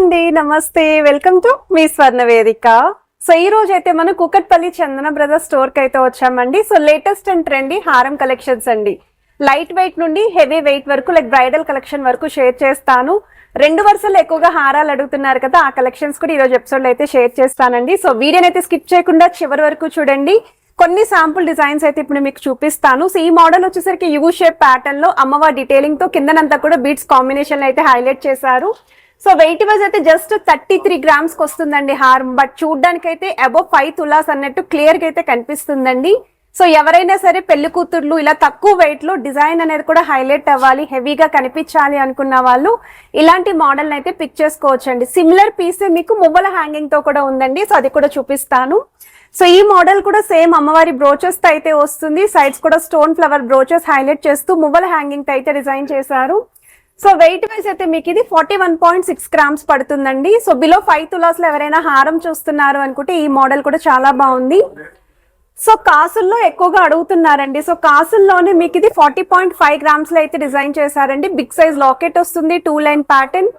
అండి, నమస్తే. Welcome to me స్వర్ణ వేదిక. సో ఈ రోజు అయితే మనం కుకట్పల్లి చందన బ్రదర్స్ స్టోర్ కి అయితే వచ్చామండి. సో లేటెస్ట్ అండ్ ట్రెండీ హారం కలెక్షన్స్ అండి. లైట్ వెయిట్ నుండి హెవీ వెయిట్ వరకు లైక్ బ్రైడల్ కలెక్షన్ వరకు షేర్ చేస్తాను. 2 వరుసలు ఎక్కువగా హారాలు అడుగుతున్నారు కదా, ఆ కలెక్షన్స్ కూడా ఈ రోజు ఎపిసోడ్ లో అయితే షేర్ చేస్తానండి. సో వీడియోని అయితే స్కిప్ చేయకుండా చివరి వరకు చూడండి. కొన్ని శాంపుల్ డిజైన్స్ అయితే ఇప్పుడు మీకు చూపిస్తాను. సో ఈ మోడల్ వచ్చేసరికి యూ షేప్ ప్యాటర్న్ లో అమ్మవారి డీటెయిలింగ్ తో కిందనంతా కూడా బీడ్స్ కాంబినేషన్ అయితే హైలైట్ చేశారు. సో వెయిట్ వైజ్ అయితే జస్ట్ 33 గ్రామ్స్ కి వస్తుందండి హారం. బట్ చూడడానికి అయితే అబౌవ్ 5 తులాస్ అన్నట్టు క్లియర్ గా అయితే కనిపిస్తుందండి. సో ఎవరైనా సరే పెళ్లి కూతుర్లు ఇలా తక్కువ వెయిట్ లో డిజైన్ అనేది కూడా హైలైట్ అవ్వాలి, హెవీగా కనిపించాలి అనుకున్న వాళ్ళు ఇలాంటి మోడల్ అయితే పిక్ చేసుకోవచ్చు అండి. సిమిలర్ పీస్ మీకు మువ్వల హ్యాంగింగ్ తో కూడా ఉందండి. సో అది కూడా చూపిస్తాను. సో ఈ మోడల్ కూడా సేమ్ అమ్మవారి బ్రోచెస్ తో అయితే వస్తుంది. సైడ్స్ కూడా స్టోన్ ఫ్లవర్ బ్రోచెస్ హైలైట్ చేస్తూ మువ్వల హ్యాంగింగ్ తో అయితే డిజైన్ చేశారు. సో వెయిట్ వైజ్ అయితే మీకు ఇది 41.6 గ్రామ్స్ పడుతుందండి. సో బిలో 5 తులాస్ లో ఎవరైనా హారం చూస్తున్నారు అనుకుంటే ఈ మోడల్ కూడా చాలా బాగుంది. సో కాసుల్లో ఎక్కువగా అడుగుతున్నారండి. సో కాసుల్లోనే మీకు ఇది 40.5 గ్రామ్స్ లో అయితే డిజైన్ చేశారండి. బిగ్ సైజ్ లాకెట్ వస్తుంది, 2 లైన్ ప్యాటర్న్.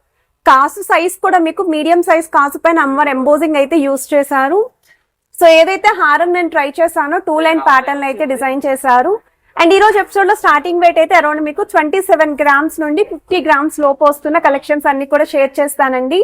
కాసు సైజ్ కూడా మీకు మీడియం సైజ్ కాసు పైన అమ్మవారి ఎంబోజింగ్ అయితే యూస్ చేశారు. సో ఏదైతే హారం నేను ట్రై చేశానో 2 లైన్ ప్యాటర్న్ అయితే డిజైన్ చేశారు. అండ్ ఈ రోజు ఎపిసోడ్ లో స్టార్టింగ్ వెయిట్ అయితే అరౌండ్ మీకు 27 గ్రామ్స్ నుండి 50 గ్రామ్స్ లోపు వస్తున్న కలెక్షన్స్ అన్ని కూడా షేర్ చేస్తానండి.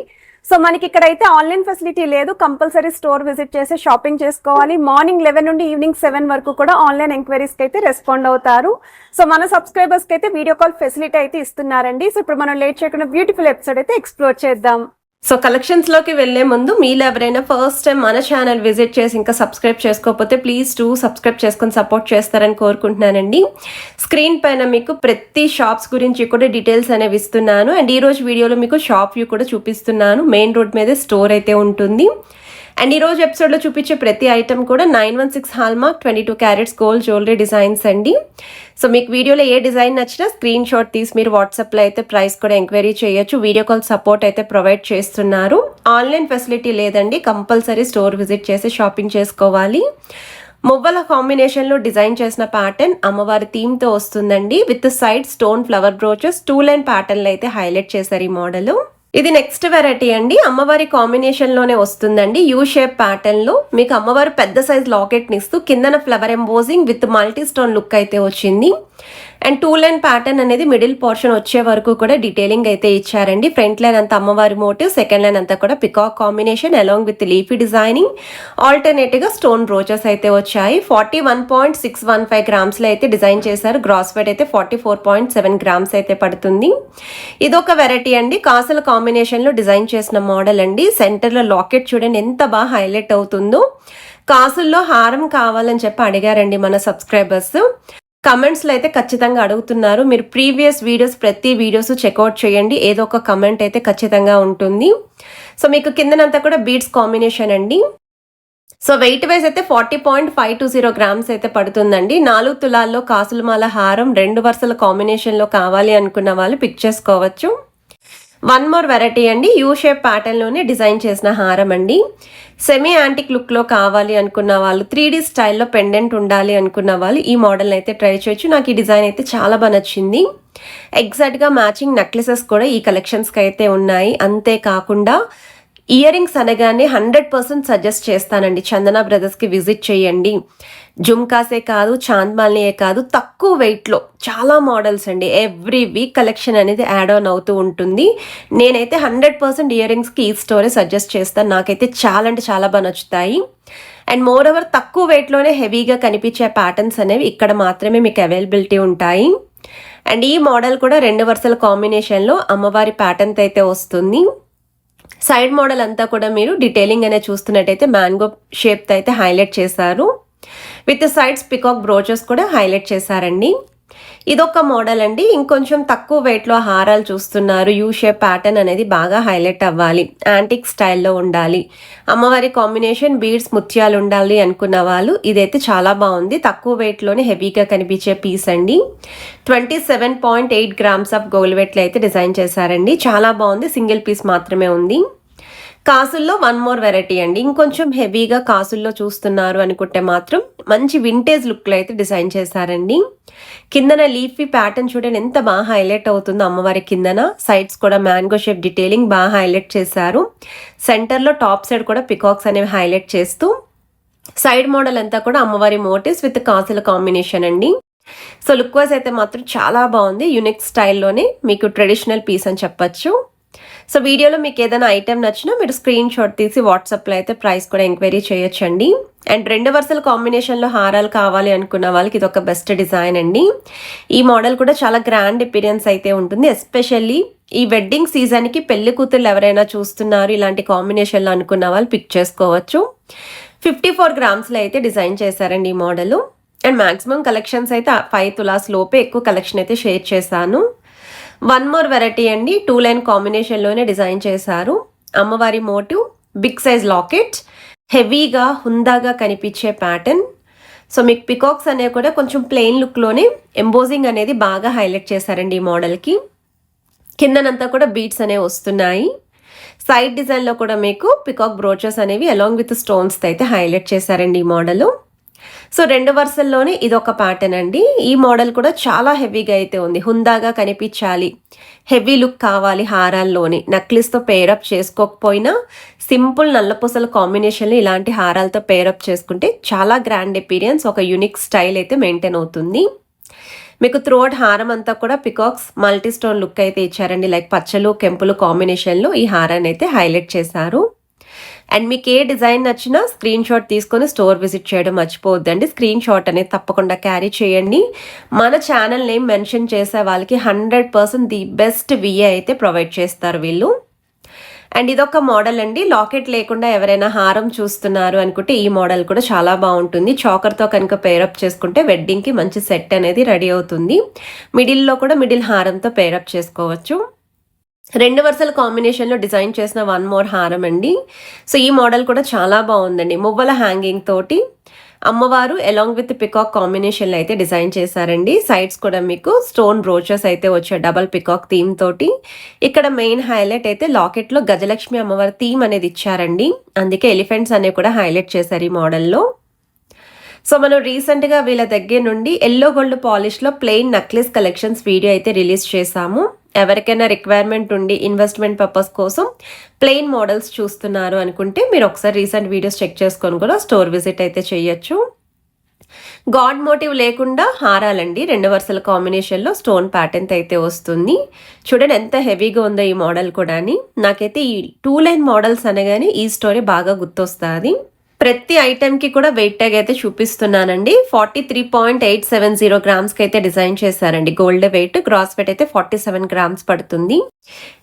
సో మనకి ఇక్కడైతే ఆన్లైన్ ఫెసిలిటీ లేదు, కంపల్సరీ స్టోర్ విజిట్ చేసి షాపింగ్ చేసుకోవాలి. మార్నింగ్ 11 నుండి ఈవినింగ్ 7 వరకు కూడా ఆన్లైన్ ఎంక్వైరీస్ కి అయితే రెస్పాండ్ అవుతారు. సో మన సబ్స్క్రైబర్స్ కి అయితే వీడియో కాల్ ఫెసిలిటీ అయితే ఇస్తున్నారండి. సో ఇప్పుడు మనం లేట్ చేయకుండా బ్యూటిఫుల్ ఎపిసోడ్ అయితే ఎక్స్ప్లోర్ చేద్దాం. సో కలెక్షన్స్ లోకి వెళ్లే ముందు మీలో ఎవరైనా ఫస్ట్ టైం మన ఛానల్ విజిట్ చేసి ఇంకా సబ్స్క్రైబ్ చేసుకోకపోతే ప్లీజ్ సబ్స్క్రైబ్ చేసుకొని సపోర్ట్ చేస్తారని కోరుకుంటున్నానండి. స్క్రీన్ పైన మీకు ప్రతి షాప్స్ గురించి కూడా డీటెయిల్స్ అనేవి ఇస్తున్నాను. అండ్ ఈ రోజు వీడియోలో మీకు షాప్ వ్యూ కూడా చూపిస్తున్నాను. మెయిన్ రోడ్ మీద స్టోర్ అయితే ఉంటుంది. అండ్ ఈ రోజు ఎపిసోడ్లో చూపించే ప్రతి ఐటమ్ కూడా 916 hallmark 22 carats gold jewellery designs అండి. సో మీకు వీడియోలో ఏ డిజైన్ నచ్చినా స్క్రీన్ షాట్ తీసి మీరు వాట్సాప్లో అయితే ప్రైస్ కూడా ఎంక్వైరీ చేయొచ్చు. వీడియో కాల్ సపోర్ట్ అయితే ప్రొవైడ్ చేస్తున్నారు. ఆన్లైన్ ఫెసిలిటీ లేదండి, కంపల్సరీ స్టోర్ విజిట్ చేసి షాపింగ్ చేసుకోవాలి. మువ్వల కాంబినేషన్లో డిజైన్ చేసిన ప్యాటర్న్ అమ్మవారి థీమ్తో వస్తుందండి. With side stone flower brooches 2 line ప్యాటర్న్లు అయితే హైలైట్ చేశారు ఈ మోడల్. ఇది నెక్స్ట్ వెరైటీ అండి. అమ్మవారి కాంబినేషన్ లోనే వస్తుందండి. యూ షేప్ ప్యాటర్న్ లో మీకు అమ్మవారి పెద్ద సైజ్ లాకెట్ ని ఇస్తూ కిందన flower embossing with multi stone look అయితే వచ్చింది. అండ్ 2 లైన్ ప్యాటర్న్ అనేది మిడిల్ పోర్షన్ వచ్చే వరకు కూడా డీటెయిలింగ్ అయితే ఇచ్చారండి. ఫ్రంట్ లైన్ అంతా అమ్మవారి మోటివ్, సెకండ్ లైన్ అంతా కూడా peacock combination along with leafy designing. Alternative గా స్టోన్ బ్రోచెస్ అయితే వచ్చాయి. 41.615 గ్రామ్స్ లో అయితే డిజైన్ చేశారు. గ్రాస్ వెయిట్ అయితే 44.7 గ్రామ్స్ అయితే పడుతుంది. ఇదొక వెరైటీ అండి. కాసుల కాంబినేషన్ లో డిజైన్ చేసిన మోడల్ అండి. సెంటర్ లో లాకెట్ చూడండి ఎంత బాగా హైలైట్ అవుతుందో. కాసుల్లో హారం కావాలని చెప్పి అడిగారండి మన సబ్స్క్రైబర్స్. కమెంట్స్లో అయితే ఖచ్చితంగా అడుగుతున్నారు. మీరు ప్రీవియస్ వీడియోస్ ప్రతి వీడియోస్ చెక్అవుట్ చేయండి, ఏదో ఒక కమెంట్ అయితే ఖచ్చితంగా ఉంటుంది. సో మీకు కిందనంతా కూడా బీడ్స్ కాంబినేషన్ అండి. సో వెయిట్ వైజ్ అయితే 40.520 గ్రామ్స్ అయితే పడుతుందండి. 4 తులాల్లో కాసుల మాల హారం 2 వరుసల కాంబినేషన్లో కావాలి అనుకున్న వాళ్ళు పిక్ చేసుకోవచ్చు. వన్ మోర్ వెరైటీ అండి. యూ షేప్ ప్యాటర్న్లోనే డిజైన్ చేసిన హారం అండి. సెమీ యాంటిక్ లుక్లో కావాలి అనుకున్న వాళ్ళు, 3D స్టైల్లో పెండెంట్ ఉండాలి అనుకున్న వాళ్ళు ఈ మోడల్ అయితే ట్రై చేయొచ్చు. నాకు ఈ డిజైన్ అయితే చాలా బాగా నచ్చింది. ఎగ్జాక్ట్గా మ్యాచింగ్ నెక్లెసెస్ కూడా ఈ కలెక్షన్స్కి అయితే ఉన్నాయి. అంతేకాకుండా ఇయర్ రింగ్స్ అనగానే 100% సజెస్ట్ చేస్తానండి, చందన బ్రదర్స్కి విజిట్ చేయండి. జుమ్కాసే కాదు, చాంద్మాలియే కాదు, తక్కువ వెయిట్లో చాలా మోడల్స్ అండి. ఎవ్రీ వీక్ కలెక్షన్ అనేది యాడ్ ఆన్ అవుతూ ఉంటుంది. నేనైతే 100% ఇయర్ రింగ్స్కి ఈ స్టోరే సజెస్ట్ చేస్తాను. నాకైతే చాలా అంటే చాలా బాగా నచ్చుతాయి. అండ్ మోర్ ఓవర్ తక్కువ వెయిట్లోనే హెవీగా కనిపించే ప్యాటర్న్స్ అనేవి ఇక్కడ మాత్రమే మీకు అవైలబిలిటీ ఉంటాయి. అండ్ ఈ మోడల్ కూడా 2 వరుసల కాంబినేషన్లో అమ్మవారి ప్యాటర్న్తో అయితే వస్తుంది. సైడ్ మోడల్ అంతా కూడా మీరు డీటెయిలింగ్ అనేది చూస్తున్నట్టయితే మ్యాంగో షేప్తో అయితే హైలైట్ చేశారు. విత్ సైడ్స్ పికాక్ బ్రోచెస్ కూడా హైలైట్ చేశారండి. ఇదొక మోడల్ అండి. ఇంకొంచెం తక్కువ వెయిట్లో హారాలు చూస్తున్నారు. యూ షేప్ ప్యాటర్న్ అనేది బాగా హైలైట్ అవ్వాలి, యాంటిక్ స్టైల్లో ఉండాలి, అమ్మవారి కాంబినేషన్ బీడ్స్ ముత్యాలు ఉండాలి అనుకున్న వాళ్ళు ఇదైతే చాలా బాగుంది. తక్కువ వెయిట్లోనే హెవీగా కనిపించే పీస్ అండి. 27.8 గ్రామ్స్ ఆఫ్ గోల్డ్ వెయిట్లో అయితే డిజైన్ చేశారండి. చాలా బాగుంది. సింగిల్ పీస్ మాత్రమే ఉంది. కాసుల్లో వన్ మోర్ వెరైటీ అండి. ఇంకొంచెం హెవీగా కాసుల్లో చూస్తున్నారు అనుకుంటే మాత్రం మంచి వింటేజ్ లుక్లో అయితే డిజైన్ చేశారండి. కిందన లీఫీ ప్యాటర్న్ చూడండి ఎంత బాగా హైలైట్ అవుతుందో అమ్మవారి కిందన. సైడ్స్ కూడా మ్యాంగో షేప్ డీటెయిలింగ్ బాగా హైలైట్ చేశారు. సెంటర్లో టాప్ సైడ్ కూడా పికాక్స్ అనేవి హైలైట్ చేస్తూ సైడ్ మోడల్ అంతా కూడా అమ్మవారి మోటివ్స్ విత్ కాసుల కాంబినేషన్ అండి. సో లుక్ వైజ్ అయితే మాత్రం చాలా బాగుంది. యూనిక్ స్టైల్లోనే మీకు ట్రెడిషనల్ పీస్ అని చెప్పచ్చు. సో వీడియోలో మీకు ఏదైనా ఐటెం నచ్చినా మీరు స్క్రీన్ షాట్ తీసి వాట్సాప్లో అయితే ప్రైస్ కూడా ఎంక్వైరీ చేయొచ్చండి. అండ్ 2 వరుసల కాంబినేషన్లో హారాలు కావాలి అనుకున్న వాళ్ళకి ఇది ఒక బెస్ట్ డిజైన్ అండి. ఈ మోడల్ కూడా చాలా గ్రాండ్ అపిరియన్స్ అయితే ఉంటుంది. ఎస్పెషల్లీ ఈ వెడ్డింగ్ సీజన్కి పెళ్లి కూతుర్లు ఎవరైనా చూస్తున్నారు ఇలాంటి కాంబినేషన్లో అనుకున్న వాళ్ళు పిక్ చేసుకోవచ్చు. 54 గ్రామ్స్లో అయితే డిజైన్ చేశారండి ఈ మోడల్. అండ్ మ్యాక్సిమం కలెక్షన్స్ అయితే 5 తులాస్ లోపే ఎక్కువ కలెక్షన్ అయితే షేర్ చేశాను. వన్ మోర్ వెరైటీ అండి. 2 లైన్ కాంబినేషన్లోనే డిజైన్ చేశారు. అమ్మవారి మోటివ్ బిగ్ సైజ్ లాకెట్, హెవీగా హుందాగా కనిపించే ప్యాటర్న్. సో మీకు పికాక్స్ అనేవి కూడా కొంచెం ప్లెయిన్ లుక్లోనే ఎంబోజింగ్ అనేది బాగా హైలైట్ చేశారండి ఈ మోడల్కి. కిందనంతా కూడా బీట్స్ అనేవి వస్తున్నాయి. సైడ్ డిజైన్లో కూడా మీకు పికాక్ బ్రోచెస్ అనేవి అలాంగ్ విత్ స్టోన్స్తో అయితే హైలైట్ చేశారండి ఈ మోడల్. సో 2 వరుసల్లోనే ఇదొక ప్యాటర్న్ అండి. ఈ మోడల్ కూడా చాలా హెవీగా అయితే ఉంది. హుందాగా కనిపించాలి, హెవీ లుక్ కావాలి హారాల్లోని, నక్లిస్తో పేరప్ చేసుకోకపోయినా సింపుల్ నల్లపూసల కాంబినేషన్లో ఇలాంటి హారాలతో పేరప్ చేసుకుంటే చాలా గ్రాండ్ అపీరియన్స్, ఒక యూనిక్ స్టైల్ అయితే మెయింటైన్ అవుతుంది. మీకు త్రోట్ హారం అంతా కూడా పికాక్స్ మల్టీ స్టోన్ లుక్ అయితే ఇచ్చారండి. లైక్ పచ్చలు కెంపులు కాంబినేషన్లో ఈ హారాన్ని అయితే హైలైట్ చేశారు. అండ్ మీకు ఏ డిజైన్ నచ్చినా స్క్రీన్ షాట్ తీసుకొని స్టోర్ విజిట్ చేయడం మర్చిపోవద్దండి. స్క్రీన్ షాట్ అనేది తప్పకుండా క్యారీ చేయండి. మన ఛానల్ నేమ్ మెన్షన్ చేసే వాళ్ళకి 100% ది బెస్ట్ విఏ అయితే ప్రొవైడ్ చేస్తారు వీళ్ళు. అండ్ ఇదొక మోడల్ అండి. లాకెట్ లేకుండా ఎవరైనా హారం చూస్తున్నారు అనుకుంటే ఈ మోడల్ కూడా చాలా బాగుంటుంది. చాకర్తో కనుక పేరప్ చేసుకుంటే వెడ్డింగ్కి మంచి సెట్ అనేది రెడీ అవుతుంది. మిడిల్లో కూడా మిడిల్ హారంతో పేరప్ చేసుకోవచ్చు. 2 వరుసల కాంబినేషన్లో డిజైన్ చేసిన వన్ మోర్ హారం అండి. సో ఈ మోడల్ కూడా చాలా బాగుందండి. మువ్వల హ్యాంగింగ్ తోటి అమ్మవారు అలాంగ్ విత్ పికాక్ కాంబినేషన్లో అయితే డిజైన్ చేశారండి. సైడ్స్ కూడా మీకు స్టోన్ బ్రోచెస్ అయితే వచ్చే డబల్ పికాక్ థీమ్ తోటి. ఇక్కడ మెయిన్ హైలైట్ అయితే లాకెట్లో గజలక్ష్మి అమ్మవారి థీమ్ అనేది ఇచ్చారండి. అందుకే ఎలిఫెంట్స్ అనేవి కూడా హైలైట్ చేశారు ఈ మోడల్లో. సో మనం రీసెంట్గా వీళ్ళ దగ్గర నుండి ఎల్లో గోల్డ్ పాలిష్లో ప్లెయిన్ నక్లెస్ కలెక్షన్స్ వీడియో అయితే రిలీజ్ చేశాము. ఎవరికైనా రిక్వైర్మెంట్ ఉండి ఇన్వెస్ట్మెంట్ పర్పస్ కోసం ప్లెయిన్ మోడల్స్ చూస్తున్నారు అనుకుంటే మీరు ఒకసారి రీసెంట్ వీడియోస్ చెక్ చేసుకొని కూడా స్టోర్ విజిట్ అయితే చేయొచ్చు. గాడ్ మోటివ్ లేకుండా హారాలండి. 2 వరుసల కాంబినేషన్లో స్టోన్ ప్యాటర్న్ అయితే వస్తుంది. చూడండి ఎంత హెవీగా ఉందో ఈ మోడల్ కూడా. నాకైతే ఈ 2 లైన్ మోడల్స్ అనగానే ఈ స్టోరీ బాగా గుర్తొస్తుంది. ప్రతి ఐటెంకి కూడా వెయిట్ ట్యాగ్ అయితే చూపిస్తున్నానండి. 43.870 గ్రామ్స్కి అయితే డిజైన్ చేశారండి. గోల్డ్ వెయిట్, గ్రాస్ వెయిట్ అయితే 47 గ్రామ్స్ పడుతుంది.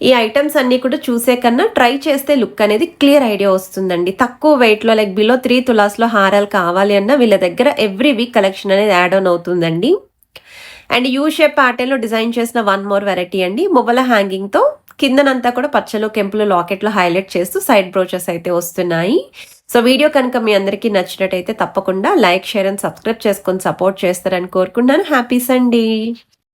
ఈ ఐటమ్స్ అన్ని కూడా చూసే కన్నా ట్రై చేస్తే లుక్ అనేది క్లియర్ ఐడియా వస్తుందండి. తక్కువ వెయిట్లో లైక్ బిలో 3 తులాస్లో హారాలు కావాలి అన్న వీళ్ళ దగ్గర ఎవ్రీ వీక్ కలెక్షన్ అనేది యాడ్ ఆన్ అవుతుందండి. అండ్ యూ షేప్ ప్యాటర్న్లో డిజైన్ చేసిన వన్ మోర్ వెరైటీ అండి. మువ్వల హ్యాంగింగ్తో కిందనంతా కూడా పచ్చలు కెంపులు లాకెట్లో హైలైట్ చేస్తూ సైడ్ బ్రోచెస్ అయితే వస్తున్నాయి. సో వీడియో కనుక మీ అందరికీ నచ్చినట్టయితే తప్పకుండా లైక్, షేర్ అండ్ సబ్స్క్రైబ్ చేసుకొని సపోర్ట్ చేస్తారని కోరుకుంటున్నాను. Happy Sunday.